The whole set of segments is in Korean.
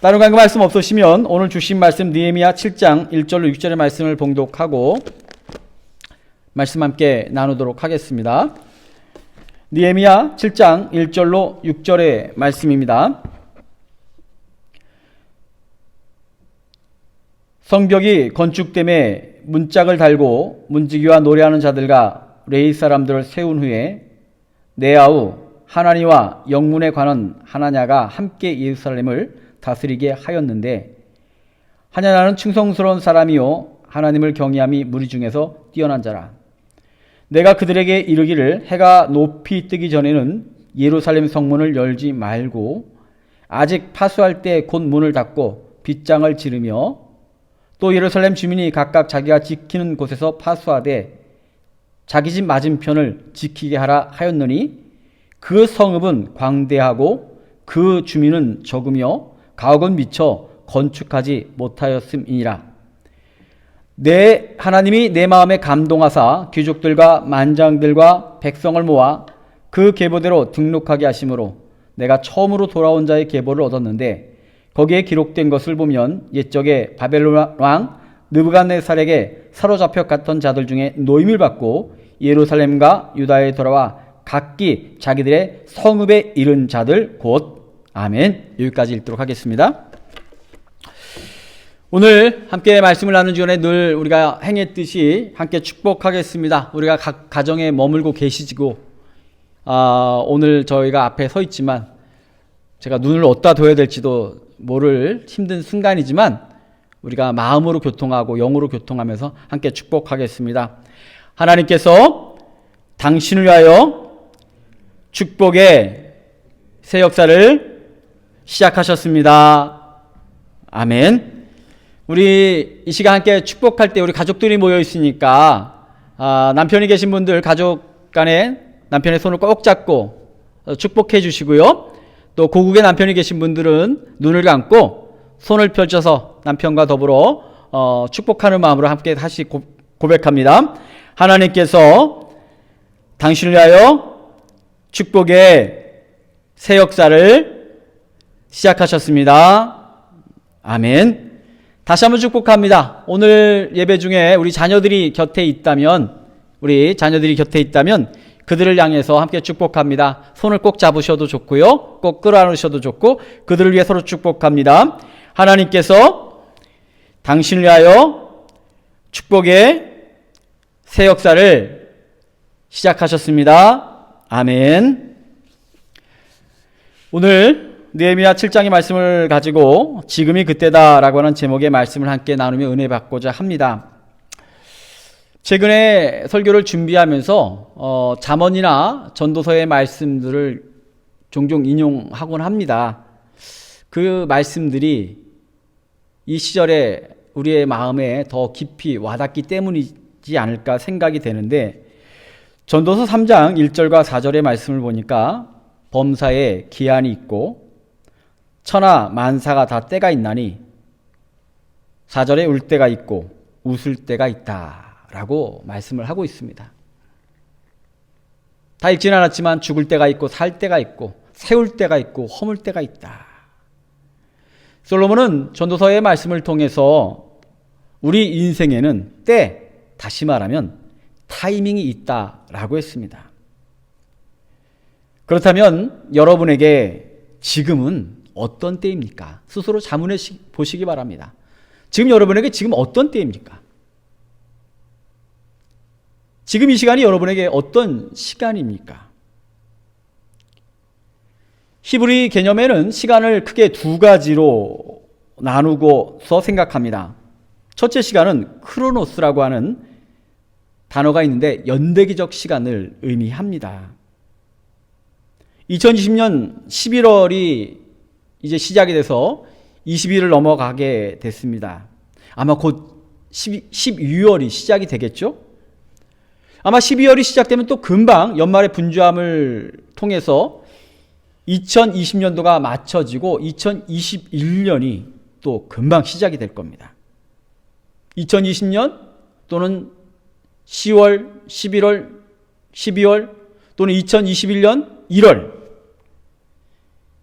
다른 관계 말씀 없으시면 오늘 주신 말씀 느헤미야 7장 1절로 6절의 말씀을 봉독하고 말씀 함께 나누도록 하겠습니다. 느헤미야 7장 1절로 6절의 말씀입니다. 성벽이 건축됨에 문짝을 달고 문지기와 노래하는 자들과 레위 사람들을 세운 후에 네아우 하나니와 영문에 관한 하나냐가 함께 예루살렘을 다스리게 하였는데, 하나냐는 충성스러운 사람이요 하나님을 경외함이 무리 중에서 뛰어난 자라. 내가 그들에게 이르기를 해가 높이 뜨기 전에는 예루살렘 성문을 열지 말고 아직 파수할 때 곧 문을 닫고 빗장을 지르며 또 예루살렘 주민이 각각 자기가 지키는 곳에서 파수하되 자기 집 맞은편을 지키게 하라 하였느니, 그 성읍은 광대하고 그 주민은 적으며 가옥은 미쳐 건축하지 못하였음이니라. 내 하나님이 내 마음에 감동하사 귀족들과 만장들과 백성을 모아 그 계보대로 등록하게 하심으로 내가 처음으로 돌아온 자의 계보를 얻었는데, 거기에 기록된 것을 보면 옛적에 바벨론 왕 느부갓네살에게 사로잡혀 갔던 자들 중에 노임을 받고 예루살렘과 유다에 돌아와 각기 자기들의 성읍에 이른 자들 곧. 아멘. 여기까지 읽도록 하겠습니다. 오늘 함께 말씀을 나누기 전에 늘 우리가 행했듯이 함께 축복하겠습니다. 우리가 각 가정에 머물고 계시고 오늘 저희가 앞에 서 있지만 제가 눈을 어디다 둬야 될지도 모를 힘든 순간이지만 우리가 마음으로 교통하고 영으로 교통하면서 함께 축복하겠습니다. 하나님께서 당신을 위하여 축복의 새 역사를 시작하셨습니다. 아멘. 우리 이 시간 함께 축복할 때 우리 가족들이 모여 있으니까 남편이 계신 분들 가족 간에 남편의 손을 꼭 잡고 축복해 주시고요. 또 고국에 남편이 계신 분들은 눈을 감고 손을 펼쳐서 남편과 더불어 축복하는 마음으로 함께 다시 고백합니다. 하나님께서 당신을 위하여 축복의 새 역사를 시작하셨습니다. 아멘. 다시 한번 축복합니다. 오늘 예배 중에 우리 자녀들이 곁에 있다면 그들을 향해서 함께 축복합니다. 손을 꼭 잡으셔도 좋고요, 꼭 끌어안으셔도 좋고 그들을 위해 서로 축복합니다. 하나님께서 당신을 위하여 축복의 새 역사를 시작하셨습니다. 아멘. 오늘 느헤미야 7장의 말씀을 가지고 지금이 그때다라고 하는 제목의 말씀을 함께 나누며 은혜 받고자 합니다. 최근에 설교를 준비하면서 잠언이나 전도서의 말씀들을 종종 인용하곤 합니다. 그 말씀들이 이 시절에 우리의 마음에 더 깊이 와닿기 때문이지 않을까 생각이 되는데, 전도서 3장 1절과 4절의 말씀을 보니까 범사에 기한이 있고 천하 만사가 다 때가 있나니 4절에 울 때가 있고 웃을 때가 있다 라고 말씀을 하고 있습니다. 다 읽지는 않았지만 죽을 때가 있고 살 때가 있고 세울 때가 있고 허물 때가 있다. 솔로몬은 전도서의 말씀을 통해서 우리 인생에는 때, 다시 말하면 타이밍이 있다라고 했습니다. 그렇다면 여러분에게 지금은 어떤 때입니까? 스스로 자문해 보시기 바랍니다. 지금 여러분에게 지금 어떤 때입니까? 지금 이 시간이 여러분에게 어떤 시간입니까? 히브리 개념에는 시간을 크게 두 가지로 나누고서 생각합니다. 첫째 시간은 크로노스라고 하는 단어가 있는데 연대기적 시간을 의미합니다. 2020년 11월이 이제 시작이 돼서 20일을 넘어가게 됐습니다. 아마 곧 12월이 시작이 되겠죠? 아마 12월이 시작되면 또 금방 연말의 분주함을 통해서 2020년도가 맞춰지고 2021년이 또 금방 시작이 될 겁니다. 2020년 또는 10월, 11월, 12월 또는 2021년 1월,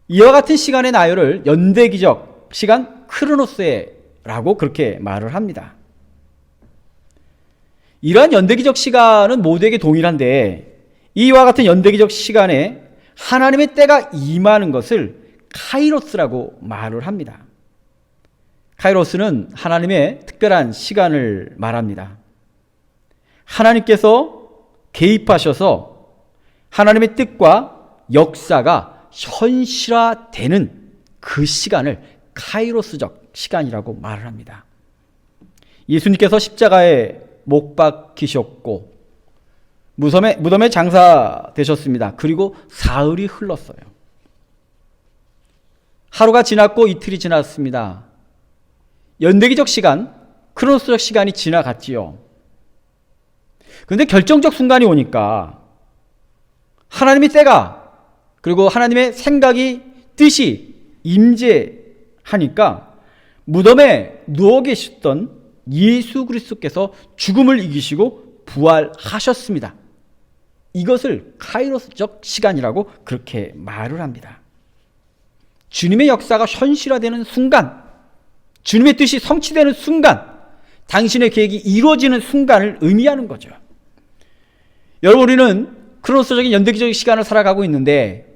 이와 같은 시간의 나열을 연대기적 시간 크로노스라고 그렇게 말을 합니다. 이러한 연대기적 시간은 모두에게 동일한데 이와 같은 연대기적 시간에 하나님의 때가 임하는 것을 카이로스라고 말을 합니다. 카이로스는 하나님의 특별한 시간을 말합니다. 하나님께서 개입하셔서 하나님의 뜻과 역사가 현실화되는 그 시간을 카이로스적 시간이라고 말을 합니다. 예수님께서 십자가에 못 박히셨고 무덤에 장사되셨습니다. 그리고 사흘이 흘렀어요. 하루가 지났고 이틀이 지났습니다. 연대기적 시간, 크로노스적 시간이 지나갔지요. 그런데 결정적 순간이 오니까 하나님의 때가 그리고 하나님의 생각이 뜻이 임재하니까 무덤에 누워 계셨던 예수 그리스도께서 죽음을 이기시고 부활하셨습니다. 이것을 카이로스적 시간이라고 그렇게 말을 합니다. 주님의 역사가 현실화되는 순간, 주님의 뜻이 성취되는 순간, 당신의 계획이 이루어지는 순간을 의미하는 거죠. 여러분, 우리는 크로노스적인 연대기적 시간을 살아가고 있는데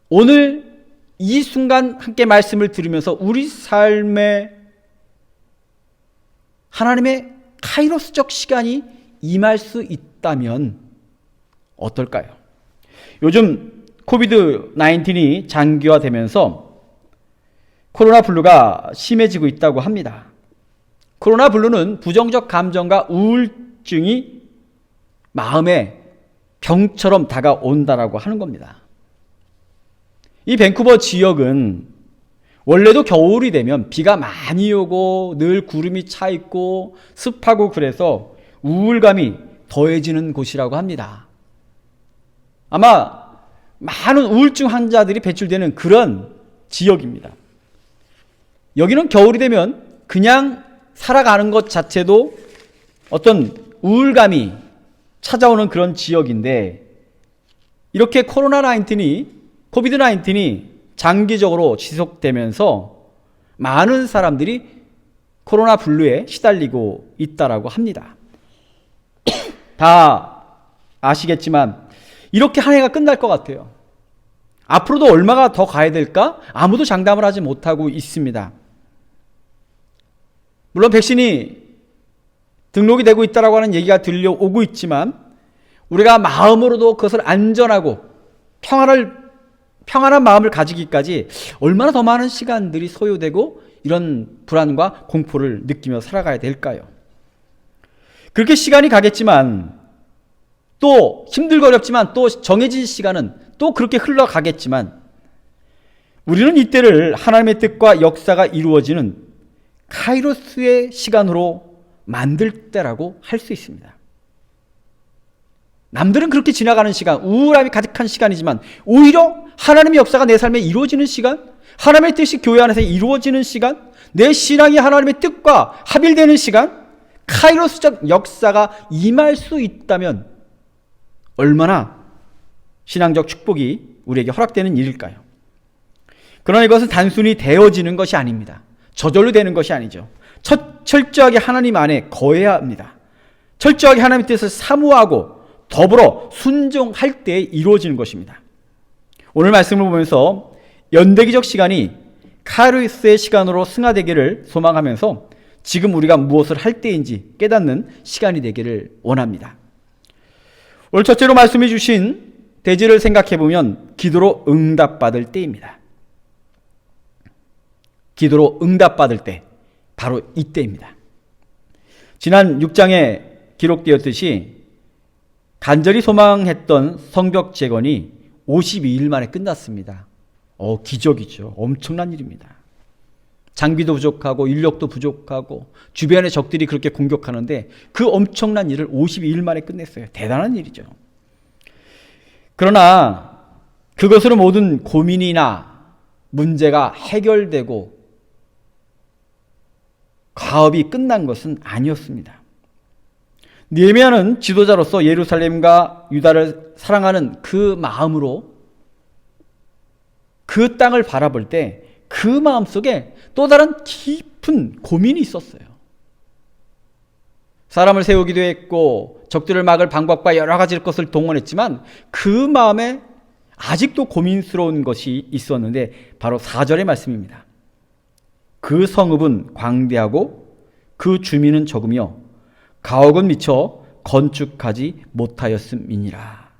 오늘 이 순간 함께 말씀을 들으면서 우리 삶에 하나님의 카이로스적 시간이 임할 수 있다면 어떨까요? 요즘 코비드-19이 장기화되면서 코로나 블루가 심해지고 있다고 합니다. 코로나 블루는 부정적 감정과 우울증이 마음에 병처럼 다가온다라고 하는 겁니다. 이 밴쿠버 지역은 원래도 겨울이 되면 비가 많이 오고 늘 구름이 차 있고 습하고 그래서 우울감이 더해지는 곳이라고 합니다. 아마 많은 우울증 환자들이 배출되는 그런 지역입니다. 여기는 겨울이 되면 그냥 살아가는 것 자체도 어떤 우울감이 찾아오는 그런 지역인데 이렇게 코비드-19이 장기적으로 지속되면서 많은 사람들이 코로나 블루에 시달리고 있다라고 합니다. 다 아시겠지만 이렇게 한 해가 끝날 것 같아요. 앞으로도 얼마가 더 가야 될까? 아무도 장담을 하지 못하고 있습니다. 물론 백신이 등록이 되고 있다고 하는 얘기가 들려오고 있지만 우리가 마음으로도 그것을 안전하고 평안한 마음을 가지기까지 얼마나 더 많은 시간들이 소요되고 이런 불안과 공포를 느끼며 살아가야 될까요? 그렇게 시간이 가겠지만 또 힘들고 어렵지만 또 정해진 시간은 또 그렇게 흘러가겠지만 우리는 이때를 하나님의 뜻과 역사가 이루어지는 카이로스의 시간으로 만들 때라고 할 수 있습니다. 남들은 그렇게 지나가는 시간, 우울함이 가득한 시간이지만 오히려 하나님의 역사가 내 삶에 이루어지는 시간, 하나님의 뜻이 교회 안에서 이루어지는 시간, 내 신앙이 하나님의 뜻과 합일되는 시간, 카이로스적 역사가 임할 수 있다면 얼마나 신앙적 축복이 우리에게 허락되는 일일까요? 그러나 이것은 단순히 되어지는 것이 아닙니다. 저절로 되는 것이 아니죠. 철저하게 하나님 안에 거해야 합니다. 철저하게 하나님의 뜻을 사모하고 더불어 순종할 때 이루어지는 것입니다. 오늘 말씀을 보면서 연대기적 시간이 카이로스의 시간으로 승화되기를 소망하면서 지금 우리가 무엇을 할 때인지 깨닫는 시간이 되기를 원합니다. 오늘 첫째로 말씀해 주신 대지를 생각해 보면 기도로 응답받을 때입니다. 기도로 응답받을 때 바로 이때입니다. 지난 6장에 기록되었듯이 간절히 소망했던 성벽 재건이 52일 만에 끝났습니다. 기적이죠. 엄청난 일입니다. 장비도 부족하고 인력도 부족하고 주변의 적들이 그렇게 공격하는데 그 엄청난 일을 52일 만에 끝냈어요. 대단한 일이죠. 그러나 그것으로 모든 고민이나 문제가 해결되고 가업이 끝난 것은 아니었습니다. 느헤미야는 지도자로서 예루살렘과 유다를 사랑하는 그 마음으로 그 땅을 바라볼 때 그 마음속에 또 다른 깊은 고민이 있었어요. 사람을 세우기도 했고 적들을 막을 방법과 여러 가지 것을 동원했지만 그 마음에 아직도 고민스러운 것이 있었는데 바로 4절의 말씀입니다. 그 성읍은 광대하고 그 주민은 적으며 가옥은 미쳐 건축하지 못하였음이니라.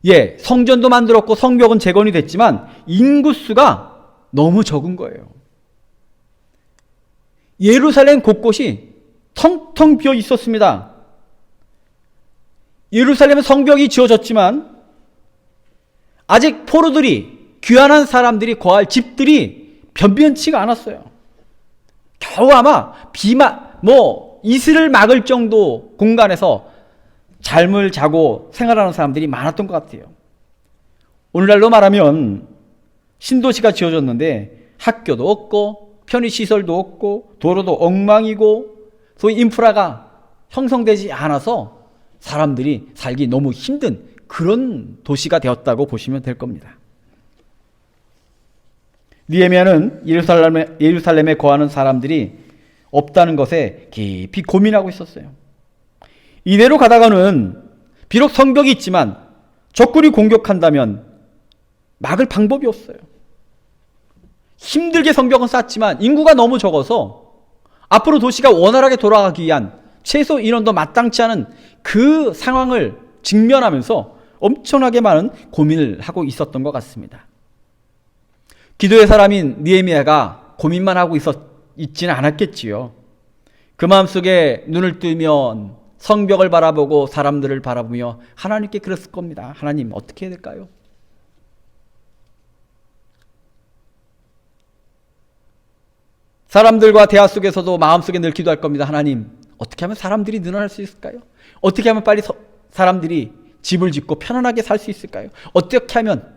예, 성전도 만들었고 성벽은 재건이 됐지만 인구수가 너무 적은 거예요. 예루살렘 곳곳이 텅텅 비어 있었습니다. 예루살렘은 성벽이 지어졌지만 아직 포로들이, 귀환한 사람들이 거할 집들이 변변치가 않았어요. 겨우 아마 이슬을 막을 정도 공간에서 잠을 자고 생활하는 사람들이 많았던 것 같아요. 오늘날로 말하면 신도시가 지어졌는데 학교도 없고 편의시설도 없고 도로도 엉망이고 소위 인프라가 형성되지 않아서 사람들이 살기 너무 힘든 그런 도시가 되었다고 보시면 될 겁니다. 느헤미야는 예루살렘에 거하는 사람들이 없다는 것에 깊이 고민하고 있었어요. 이대로 가다가는 비록 성벽이 있지만 적군이 공격한다면 막을 방법이 없어요. 힘들게 성벽은 쌓지만 인구가 너무 적어서 앞으로 도시가 원활하게 돌아가기 위한 최소 인원도 마땅치 않은 그 상황을 직면하면서 엄청나게 많은 고민을 하고 있었던 것 같습니다. 기도의 사람인 느헤미야가 고민만 하고 있지는 않았겠지요. 그 마음속에 눈을 뜨면 성벽을 바라보고 사람들을 바라보며 하나님께 그랬을 겁니다. 하나님, 어떻게 해야 될까요? 사람들과 대화 속에서도 마음속에 늘 기도할 겁니다. 하나님, 어떻게 하면 사람들이 늘어날 수 있을까요? 어떻게 하면 빨리 사람들이 집을 짓고 편안하게 살 수 있을까요? 어떻게 하면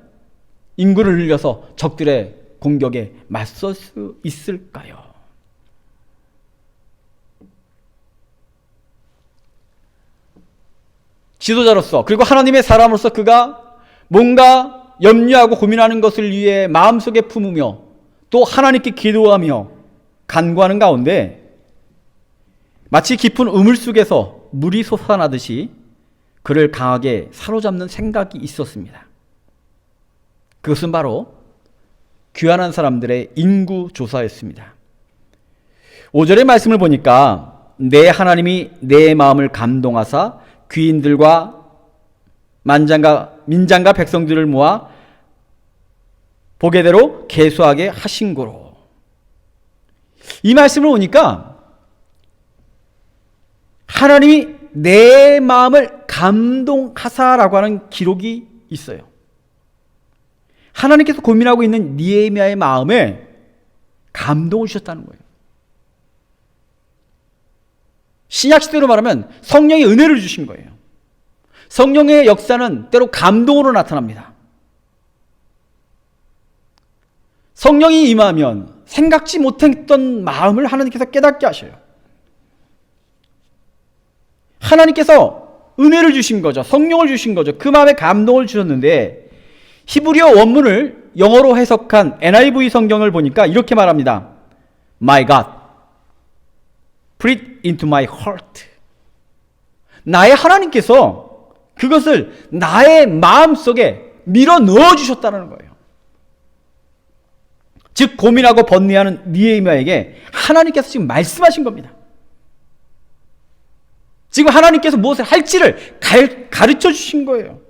인구를 늘려서 적들의 공격에 맞설 수 있을까요? 지도자로서 그리고 하나님의 사람으로서 그가 뭔가 염려하고 고민하는 것을 위해 마음속에 품으며 또 하나님께 기도하며 간구하는 가운데 마치 깊은 우물 속에서 물이 솟아나듯이 그를 강하게 사로잡는 생각이 있었습니다. 그것은 바로 귀환한 사람들의 인구 조사였습니다. 5절의 말씀을 보니까 내 하나님이 내 마음을 감동하사 귀인들과 민장과 백성들을 모아 보게대로 계수하게 하신 거로. 이 말씀을 보니까 하나님이 내 마음을 감동하사라고 하는 기록이 있어요. 하나님께서 고민하고 있는 느헤미야의 마음에 감동을 주셨다는 거예요. 신약시대로 말하면 성령의 은혜를 주신 거예요. 성령의 역사는 때로 감동으로 나타납니다. 성령이 임하면 생각지 못했던 마음을 하나님께서 깨닫게 하셔요. 하나님께서 은혜를 주신 거죠. 성령을 주신 거죠. 그 마음에 감동을 주셨는데 히브리어 원문을 영어로 해석한 NIV 성경을 보니까 이렇게 말합니다. My God, put it into my heart. 나의 하나님께서 그것을 나의 마음속에 밀어 넣어 주셨다는 거예요. 즉 고민하고 번뇌하는 느헤미야에게 하나님께서 지금 말씀하신 겁니다. 지금 하나님께서 무엇을 할지를 가르쳐 주신 거예요.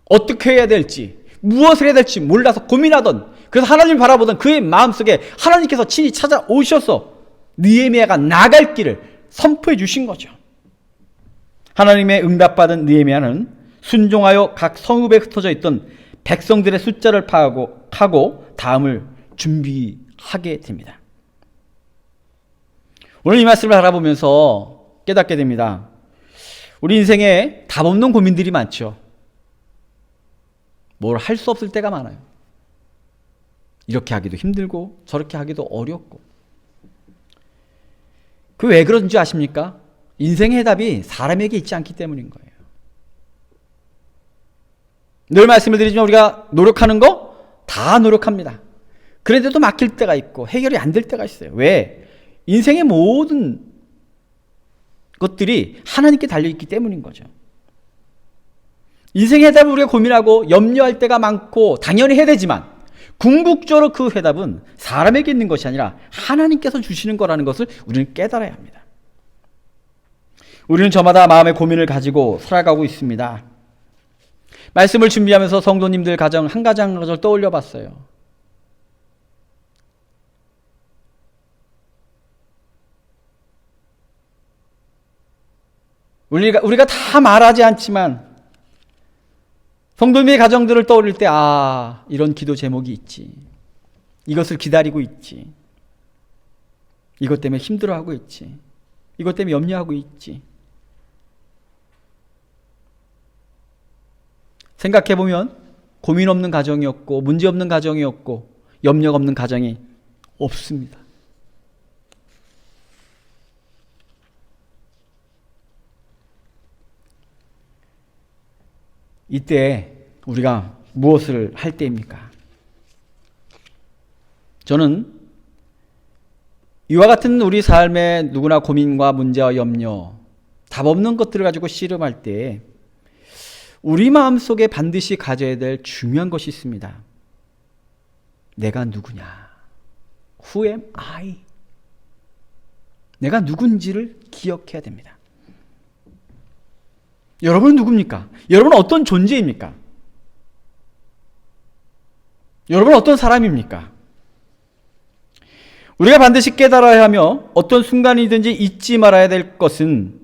어떻게 해야 될지, 무엇을 해야 될지 몰라서 고민하던, 그래서 하나님을 바라보던 그의 마음속에 하나님께서 친히 찾아오셔서 느헤미야가 나갈 길을 선포해 주신 거죠. 하나님의 응답받은 느헤미야는 순종하여 각 성읍에 흩어져 있던 백성들의 숫자를 파고 다음을 준비하게 됩니다. 오늘 이 말씀을 알아보면서 깨닫게 됩니다. 우리 인생에 답 없는 고민들이 많죠. 뭘 할 수 없을 때가 많아요. 이렇게 하기도 힘들고 저렇게 하기도 어렵고. 그 왜 그런지 아십니까? 인생의 해답이 사람에게 있지 않기 때문인 거예요. 늘 말씀을 드리지만 우리가 노력하는 거 다 노력합니다. 그런데도 막힐 때가 있고 해결이 안 될 때가 있어요. 왜? 인생의 모든 것들이 하나님께 달려있기 때문인 거죠. 인생의 해답을 우리가 고민하고 염려할 때가 많고 당연히 해야 되지만 궁극적으로 그 해답은 사람에게 있는 것이 아니라 하나님께서 주시는 거라는 것을 우리는 깨달아야 합니다. 우리는 저마다 마음의 고민을 가지고 살아가고 있습니다. 말씀을 준비하면서 성도님들 가정 한 가지 한 가지를 떠올려 봤어요. 우리가 다 말하지 않지만 성도님의 가정들을 떠올릴 때 이런 기도 제목이 있지. 이것을 기다리고 있지. 이것 때문에 힘들어하고 있지. 이것 때문에 염려하고 있지. 생각해보면 고민 없는 가정이 없고 문제 없는 가정이 없고 염려가 없는 가정이 없습니다. 이때 우리가 무엇을 할 때입니까? 저는 이와 같은 우리 삶의 누구나 고민과 문제와 염려, 답 없는 것들을 가지고 씨름할 때 우리 마음속에 반드시 가져야 될 중요한 것이 있습니다. 내가 누구냐? Who am I? 내가 누군지를 기억해야 됩니다. 여러분은 누굽니까? 여러분은 어떤 존재입니까? 여러분은 어떤 사람입니까? 우리가 반드시 깨달아야 하며 어떤 순간이든지 잊지 말아야 될 것은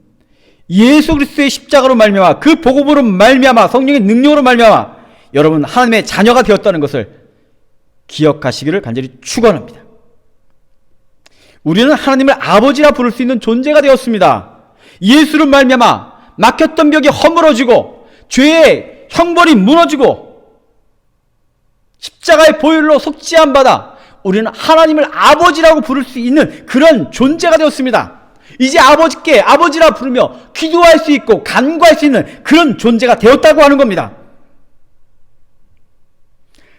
예수 그리스도의 십자가로 말미암아 그 복음으로 말미암아 성령의 능력으로 말미암아 여러분 하나님의 자녀가 되었다는 것을 기억하시기를 간절히 축원합니다. 우리는 하나님을 아버지라 부를 수 있는 존재가 되었습니다. 예수로 말미암아 막혔던 벽이 허물어지고 죄의 형벌이 무너지고 십자가의 보혈로 속죄함 받아 우리는 하나님을 아버지라고 부를 수 있는 그런 존재가 되었습니다. 이제 아버지께 아버지라 부르며 기도할 수 있고 간구할 수 있는 그런 존재가 되었다고 하는 겁니다.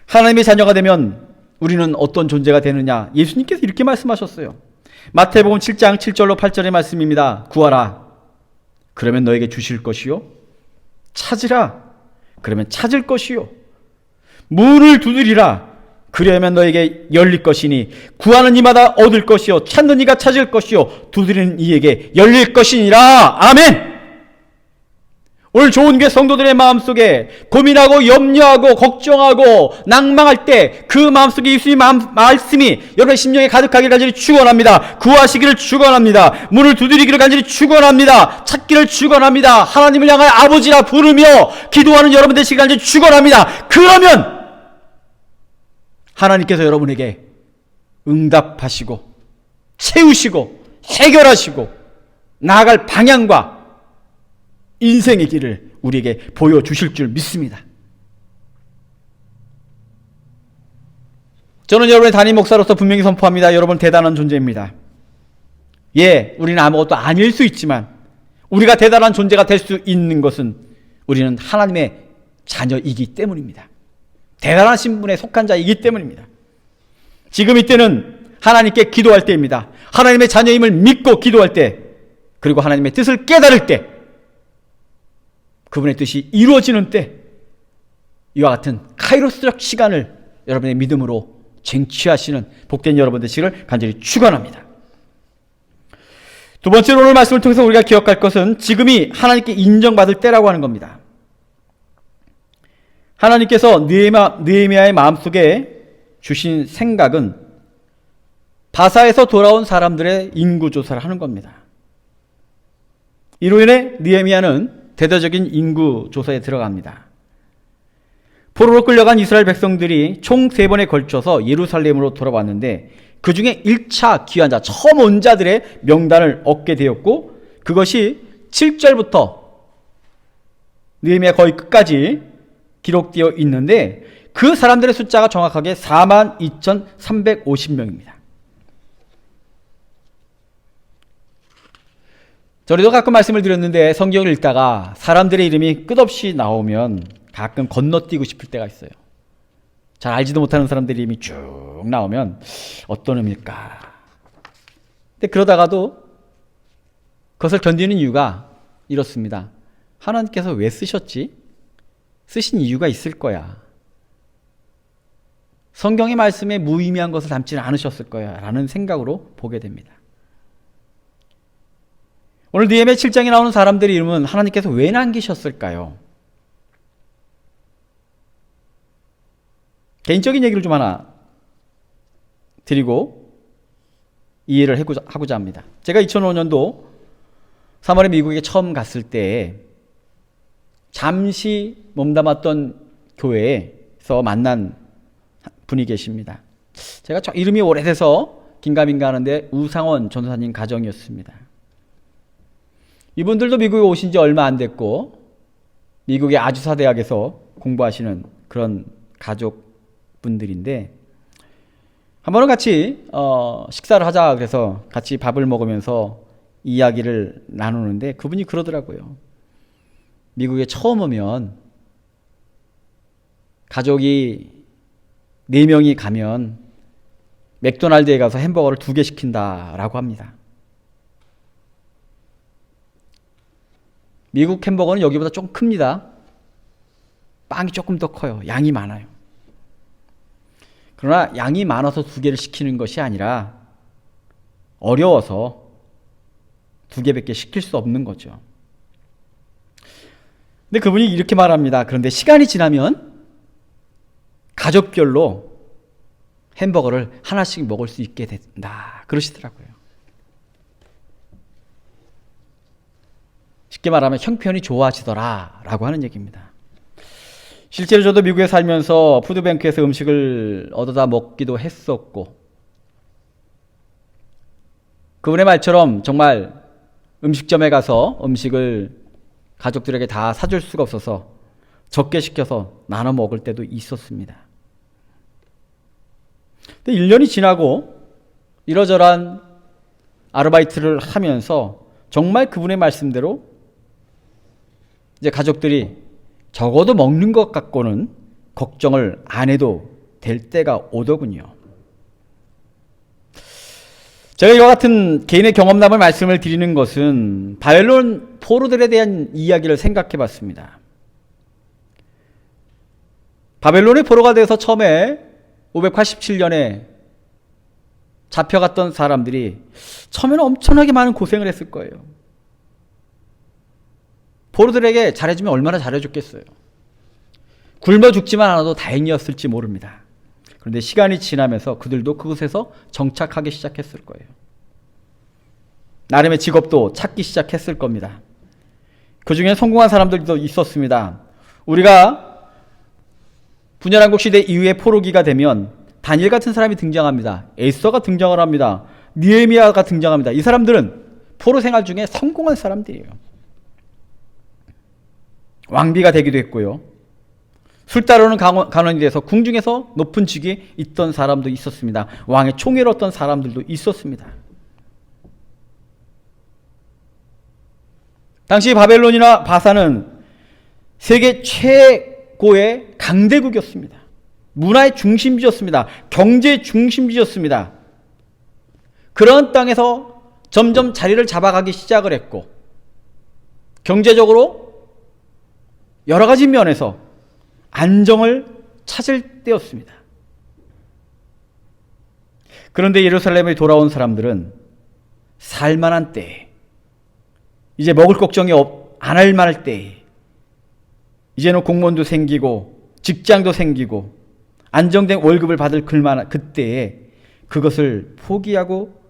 하나님의 자녀가 되면 우리는 어떤 존재가 되느냐? 예수님께서 이렇게 말씀하셨어요. 마태복음 7장 7절로 8절의 말씀입니다. 구하라. 그러면 너에게 주실 것이요. 찾으라. 그러면 찾을 것이요. 문을 두드리라. 그러면 너에게 열릴 것이니 구하는 이마다 얻을 것이요 찾는 이가 찾을 것이요 두드리는 이에게 열릴 것이니라. 아멘. 오늘 좋은 교회 성도들의 마음속에 고민하고 염려하고 걱정하고 낭망할 때 그 마음속에 예수님 말씀이 여러분의 심령에 가득하기를 간절히 축원합니다. 구하시기를 축원합니다. 문을 두드리기를 간절히 축원합니다. 찾기를 축원합니다. 하나님을 향하여 아버지라 부르며 기도하는 여러분 되시기를 간절히 축원합니다. 그러면 하나님께서 여러분에게 응답하시고 채우시고 해결하시고 나아갈 방향과 인생의 길을 우리에게 보여주실 줄 믿습니다. 저는 여러분의 담임 목사로서 분명히 선포합니다. 여러분 대단한 존재입니다. 우리는 아무것도 아닐 수 있지만 우리가 대단한 존재가 될 수 있는 것은 우리는 하나님의 자녀이기 때문입니다. 대단한 신분에 속한 자이기 때문입니다. 지금 이때는 하나님께 기도할 때입니다. 하나님의 자녀임을 믿고 기도할 때, 그리고 하나님의 뜻을 깨달을 때, 그분의 뜻이 이루어지는 때, 이와 같은 카이로스적 시간을 여러분의 믿음으로 쟁취하시는 복된 여러분 되시기를 간절히 축원합니다. 두 번째로 오늘 말씀을 통해서 우리가 기억할 것은 지금이 하나님께 인정받을 때라고 하는 겁니다. 하나님께서 느헤미야의 마음속에 주신 생각은 바사에서 돌아온 사람들의 인구조사를 하는 겁니다. 이로 인해 느헤미야는 대대적인 인구조사에 들어갑니다. 포로로 끌려간 이스라엘 백성들이 총 3번에 걸쳐서 예루살렘으로 돌아왔는데 그 중에 1차 귀환자, 처음 온 자들의 명단을 얻게 되었고 그것이 7절부터 느헤미야 거의 끝까지 기록되어 있는데 그 사람들의 숫자가 정확하게 42,350명입니다. 저희도 가끔 말씀을 드렸는데 성경을 읽다가 사람들의 이름이 끝없이 나오면 가끔 건너뛰고 싶을 때가 있어요. 잘 알지도 못하는 사람들의 이름이 쭉 나오면 어떤 의미일까? 근데 그러다가도 그것을 견디는 이유가 이렇습니다. 하나님께서 왜 쓰셨지? 쓰신 이유가 있을 거야. 성경의 말씀에 무의미한 것을 담지는 않으셨을 거야 라는 생각으로 보게 됩니다. 오늘 느헤미야 7장에 나오는 사람들의 이름은 하나님께서 왜 남기셨을까요? 개인적인 얘기를 좀 하나 드리고 이해를 하고자 합니다. 제가 2005년도 3월에 미국에 처음 갔을 때 잠시 몸담았던 교회에서 만난 분이 계십니다. 제가 이름이 오래돼서 긴가민가 하는데 우상원 전도사님 가정이었습니다. 이분들도 미국에 오신 지 얼마 안 됐고 미국의 아주사 대학에서 공부하시는 그런 가족분들인데 한 번은 같이 식사를 하자 그래서 같이 밥을 먹으면서 이야기를 나누는데 그분이 그러더라고요. 미국에 처음 오면 가족이 4명이 가면 맥도날드에 가서 햄버거를 2개 시킨다라고 합니다. 미국 햄버거는 여기보다 좀 큽니다. 빵이 조금 더 커요. 양이 많아요. 그러나 양이 많아서 2개를 시키는 것이 아니라 어려워서 2개밖에 시킬 수 없는 거죠. 근데 그분이 이렇게 말합니다. 그런데 시간이 지나면 가족별로 햄버거를 하나씩 먹을 수 있게 된다. 그러시더라고요. 쉽게 말하면 형편이 좋아지더라 라고 하는 얘기입니다. 실제로 저도 미국에 살면서 푸드뱅크에서 음식을 얻어다 먹기도 했었고 그분의 말처럼 정말 음식점에 가서 음식을 가족들에게 다 사줄 수가 없어서 적게 시켜서 나눠 먹을 때도 있었습니다. 근데 1년이 지나고 이러저러한 아르바이트를 하면서 정말 그분의 말씀대로 이제 가족들이 적어도 먹는 것 갖고는 걱정을 안 해도 될 때가 오더군요. 제가 이와 같은 개인의 경험담을 말씀을 드리는 것은 바벨론 포로들에 대한 이야기를 생각해 봤습니다. 바벨론의 포로가 돼서 처음에 587년에 잡혀갔던 사람들이 처음에는 엄청나게 많은 고생을 했을 거예요. 포로들에게 잘해주면 얼마나 잘해줬겠어요. 굶어 죽지만 않아도 다행이었을지 모릅니다. 그런데 시간이 지나면서 그들도 그곳에서 정착하기 시작했을 거예요. 나름의 직업도 찾기 시작했을 겁니다. 그 중에 성공한 사람들도 있었습니다. 우리가 분열왕국 시대 이후에 포로기가 되면 다니엘 같은 사람이 등장합니다. 에스더가 등장을 합니다. 느헤미야가 등장합니다. 이 사람들은 포로 생활 중에 성공한 사람들이에요. 왕비가 되기도 했고요. 술 따르는 간원이 돼서 궁중에서 높은 직위에 있던 사람도 있었습니다. 왕의 총애를 얻던 사람들도 있었습니다. 당시 바벨론이나 바사는 세계 최고의 강대국이었습니다. 문화의 중심지였습니다. 경제의 중심지였습니다. 그런 땅에서 점점 자리를 잡아가기 시작을 했고 경제적으로 여러 가지 면에서 안정을 찾을 때였습니다. 그런데 예루살렘에 돌아온 사람들은 살만한 때에 이제 먹을 걱정이 안 할 만할 때에 이제는 공무원도 생기고 직장도 생기고 안정된 월급을 받을 그때에 그것을 포기하고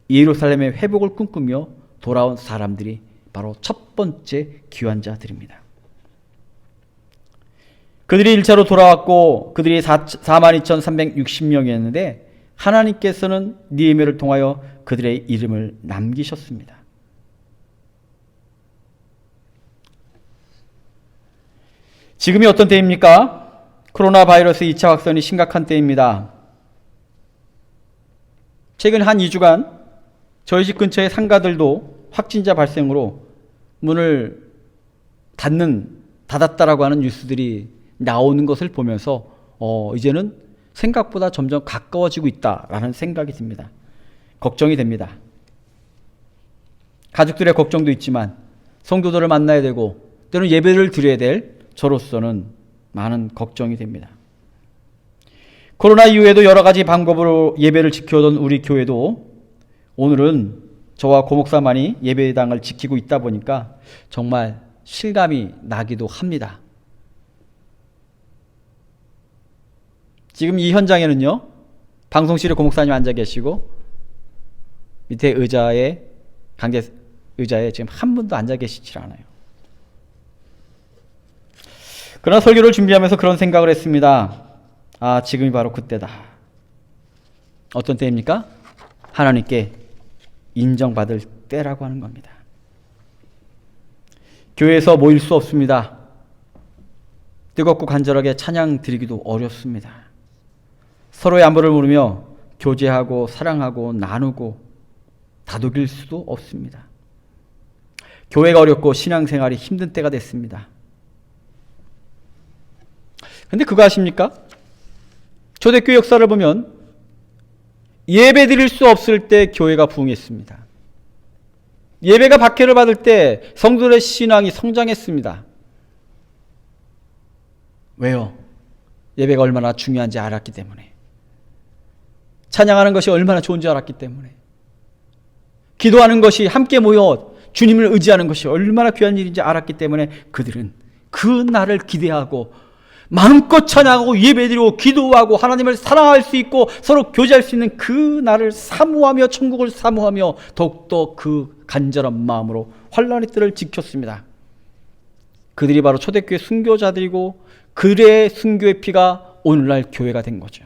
예루살렘의 회복을 꿈꾸며 돌아온 사람들이 바로 첫 번째 귀환자들입니다. 그들이 1차로 돌아왔고 그들이 42,360명이었는데 하나님께서는 느헤미야를 통하여 그들의 이름을 남기셨습니다. 지금이 어떤 때입니까? 코로나 바이러스 2차 확산이 심각한 때입니다. 최근 한 2주간 저희 집 근처의 상가들도 확진자 발생으로 문을 닫았다라고 하는 뉴스들이 나오는 것을 보면서 이제는 생각보다 점점 가까워지고 있다라는 생각이 듭니다. 걱정이 됩니다. 가족들의 걱정도 있지만 성도들을 만나야 되고 때로는 예배를 드려야 될 저로서는 많은 걱정이 됩니다. 코로나 이후에도 여러 가지 방법으로 예배를 지켜오던 우리 교회도 오늘은 저와 고목사만이 예배당을 지키고 있다 보니까 정말 실감이 나기도 합니다. 지금 이 현장에는요, 방송실에 고목사님 앉아 계시고 밑에 강제 의자에 지금 한 분도 앉아 계시질 않아요. 그러나 설교를 준비하면서 그런 생각을 했습니다. 지금이 바로 그때다. 어떤 때입니까? 하나님께 인정받을 때라고 하는 겁니다. 교회에서 모일 수 없습니다. 뜨겁고 간절하게 찬양 드리기도 어렵습니다. 서로의 안부를 물으며 교제하고 사랑하고 나누고 다독일 수도 없습니다. 교회가 어렵고 신앙생활이 힘든 때가 됐습니다. 근데 그거 아십니까? 초대교회 역사를 보면 예배 드릴 수 없을 때 교회가 부흥했습니다. 예배가 박해를 받을 때 성도들의 신앙이 성장했습니다. 왜요? 예배가 얼마나 중요한지 알았기 때문에. 찬양하는 것이 얼마나 좋은지 알았기 때문에. 기도하는 것이 함께 모여 주님을 의지하는 것이 얼마나 귀한 일인지 알았기 때문에 그들은 그 날을 기대하고 마음껏 찬양하고 예배드리고 기도하고 하나님을 사랑할 수 있고 서로 교제할 수 있는 그 날을 사모하며 천국을 사모하며 더욱더 그 간절한 마음으로 환란의 때를 지켰습니다. 그들이 바로 초대교회 순교자들이고 그들의 순교의 피가 오늘날 교회가 된 거죠.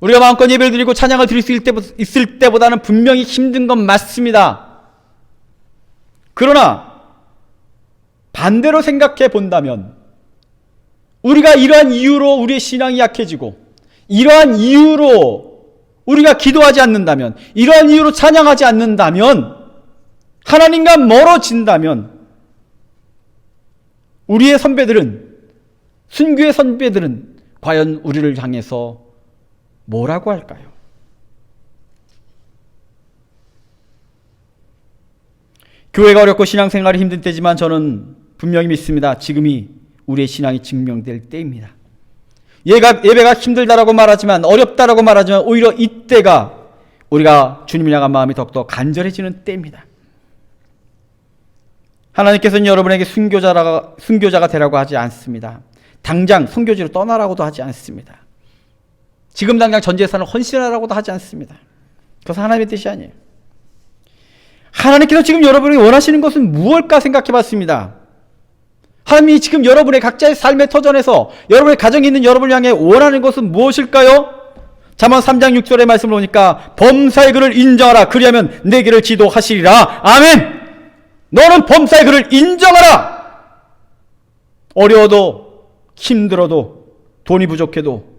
우리가 마음껏 예배를 드리고 찬양을 드릴 수 있을 때보다는 분명히 힘든 건 맞습니다. 그러나 반대로 생각해 본다면 우리가 이러한 이유로 우리의 신앙이 약해지고 이러한 이유로 우리가 기도하지 않는다면 이러한 이유로 찬양하지 않는다면 하나님과 멀어진다면 우리의 선배들은 순교의 선배들은 과연 우리를 향해서 뭐라고 할까요? 교회가 어렵고 신앙생활이 힘든 때지만 저는 분명히 믿습니다. 지금이 우리의 신앙이 증명될 때입니다. 예배가 힘들다라고 말하지만 어렵다라고 말하지만 오히려 이때가 우리가 주님을 향한 마음이 더욱더 간절해지는 때입니다. 하나님께서는 여러분에게 순교자가 되라고 하지 않습니다. 당장 순교지로 떠나라고도 하지 않습니다. 지금 당장 전 재산을 헌신하라고도 하지 않습니다. 그것은 하나님의 뜻이 아니에요. 하나님께서 지금 여러분이 원하시는 것은 무엇일까 생각해 봤습니다. 하나님이 지금 여러분의 각자의 삶의 터전에서 여러분의 가정에 있는 여러분을 향해 원하는 것은 무엇일까요? 잠언 3장 6절의 말씀을 보니까 범사의 그를 인정하라. 그리하면 내 길을 지도하시리라. 아멘. 너는 범사의 그를 인정하라. 어려워도 힘들어도 돈이 부족해도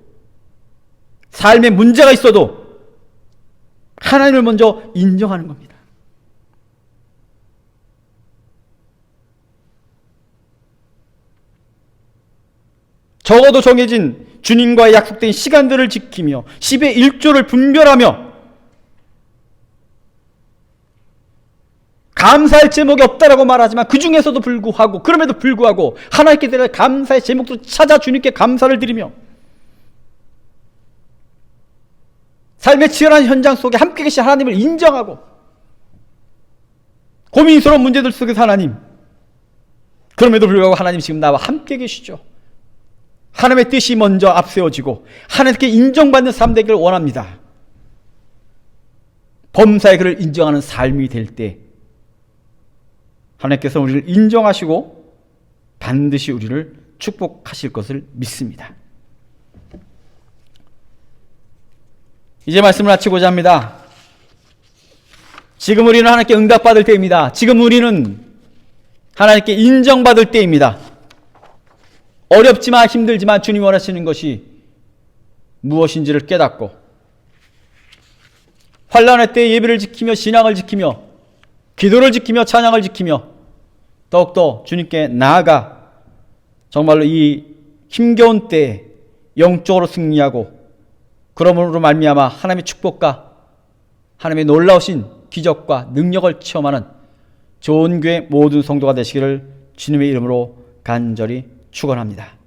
삶에 문제가 있어도 하나님을 먼저 인정하는 겁니다. 적어도 정해진 주님과의 약속된 시간들을 지키며 10의 1조를 분별하며 감사할 제목이 없다라고 말하지만 그 중에서도 불구하고 그럼에도 불구하고 하나님께 대한 감사의 제목도 찾아 주님께 감사를 드리며 삶의 치열한 현장 속에 함께 계신 하나님을 인정하고 고민스러운 문제들 속에서 하나님 그럼에도 불구하고 하나님 지금 나와 함께 계시죠. 하나님의 뜻이 먼저 앞세워지고 하나님께 인정받는 삶 되기를 원합니다. 범사의 그를 인정하는 삶이 될 때 하나님께서 우리를 인정하시고 반드시 우리를 축복하실 것을 믿습니다. 이제 말씀을 마치고자 합니다. 지금 우리는 하나님께 응답받을 때입니다. 지금 우리는 하나님께 인정받을 때입니다. 어렵지만 힘들지만 주님 원하시는 것이 무엇인지를 깨닫고 환난의 때에 예배를 지키며 신앙을 지키며 기도를 지키며 찬양을 지키며 더욱더 주님께 나아가 정말로 이 힘겨운 때에 영적으로 승리하고 그러므로 말미암아 하나님의 축복과 하나님의 놀라우신 기적과 능력을 체험하는 좋은 교회 모든 성도가 되시기를 주님의 이름으로 간절히 축원합니다.